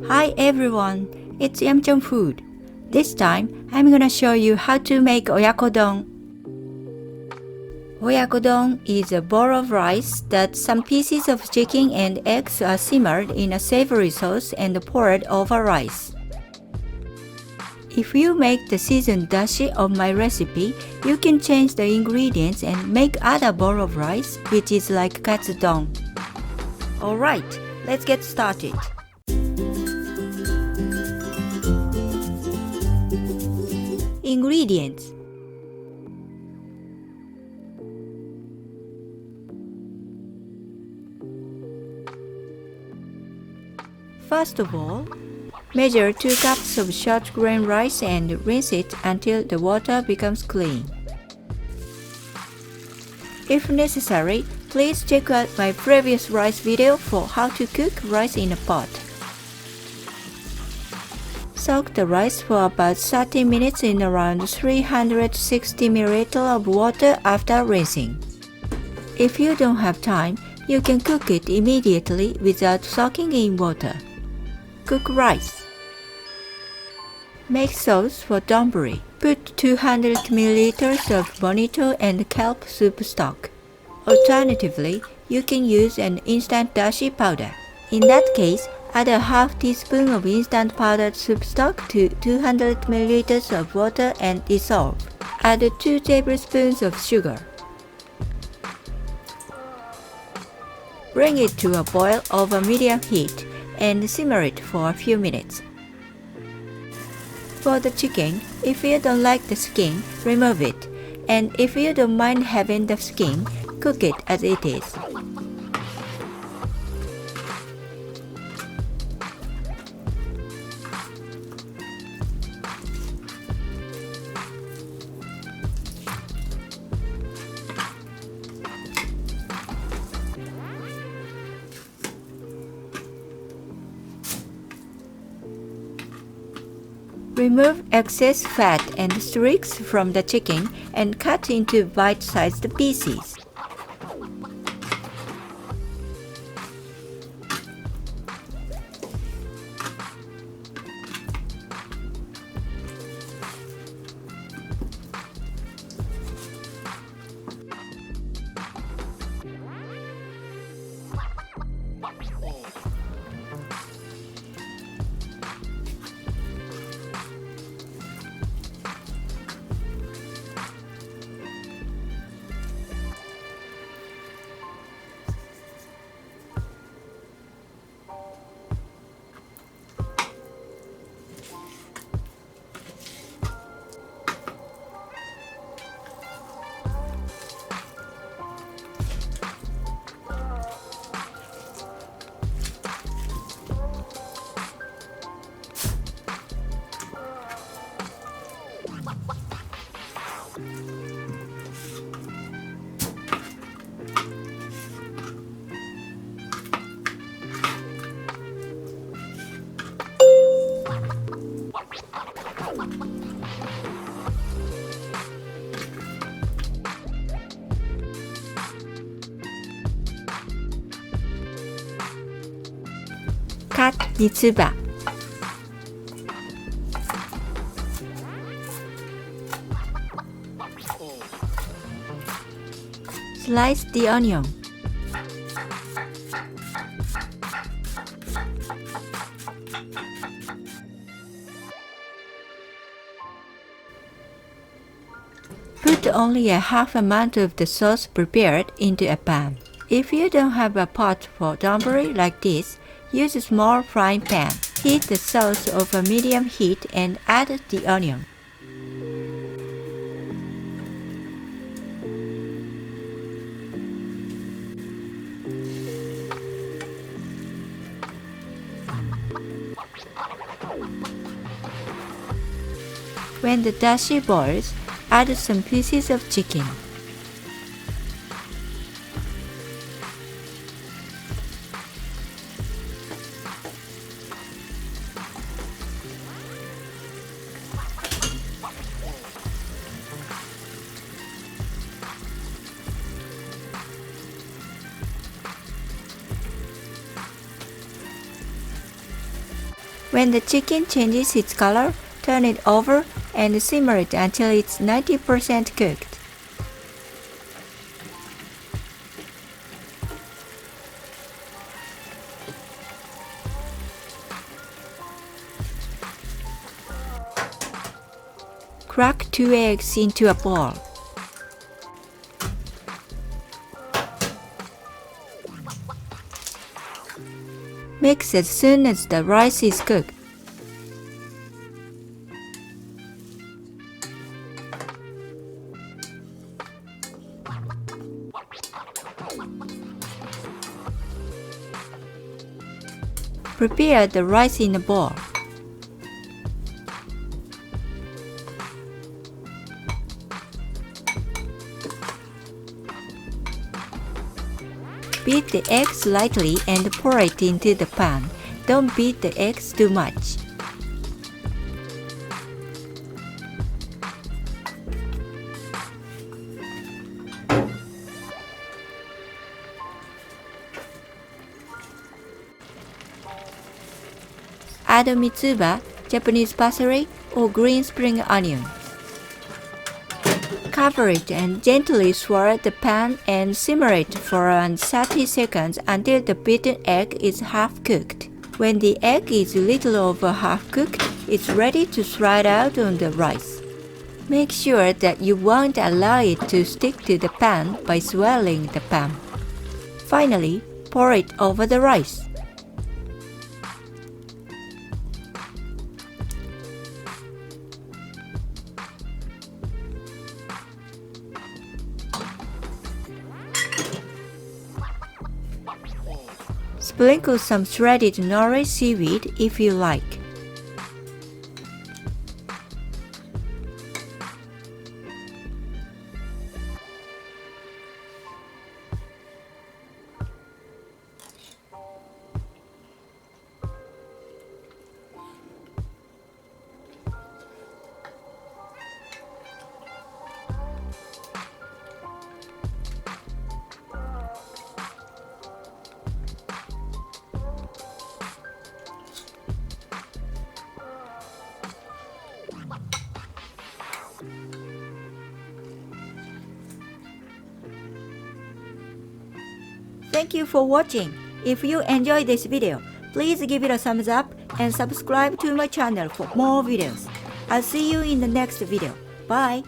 Hi everyone, it's Yamchon Food. This time, I'm gonna show you how to make oyakodon. Oyakodon is a bowl of rice that some pieces of chicken and eggs are simmered in a savory sauce and poured over rice. If you make the seasoned dashi of my recipe, you can change the ingredients and make other bowl of rice, which is like katsudon. Alright, let's get started. Ingredients. First of all, measure 2 cups of short grain rice and rinse it until the water becomes clean. If necessary, please check out my previous rice video for how to cook rice in a pot. Soak the rice for about 30 minutes in around 360 ml of water after rinsing. If you don't have time, you can cook it immediately without soaking in water. Cook rice. Make sauce for donburi. Put 200 ml of bonito and kelp soup stock. Alternatively, you can use an instant dashi powder. In that case, add a half teaspoon of instant powdered soup stock to 200 ml of water and dissolve. Add 2 tablespoons of sugar. Bring it to a boil over medium heat and simmer it for a few minutes. For the chicken, if you don't like the skin, remove it, and if you don't mind having the skin, cook it as it is. Remove excess fat and streaks from the chicken and cut into bite-sized pieces. Cut mitsuba. Slice the onion. Put only a half amount of the sauce prepared into a pan. If you don't have a pot for donburi like this, use a small frying pan. Heat the sauce over medium heat and add the onion. When the dashi boils, add some pieces of chicken. When the chicken changes its color, turn it over and simmer it until it's 90% cooked. Crack 2 eggs into a bowl. Mix as soon as the rice is cooked. Prepare the rice in a bowl. Beat the eggs lightly and pour it into the pan. Don't beat the eggs too much. Add mitsuba, Japanese parsley, or green spring onion. Cover it and gently swirl the pan and simmer it for around 30 seconds until the beaten egg is half cooked. When the egg is a little over half cooked, it's ready to slide out on the rice. Make sure that you won't allow it to stick to the pan by swirling the pan. Finally, pour it over the rice. Sprinkle some shredded nori seaweed if you like. Thank you for watching. If you enjoyed this video, please give it a thumbs up and subscribe to my channel for more videos. I'll see you in the next video. Bye!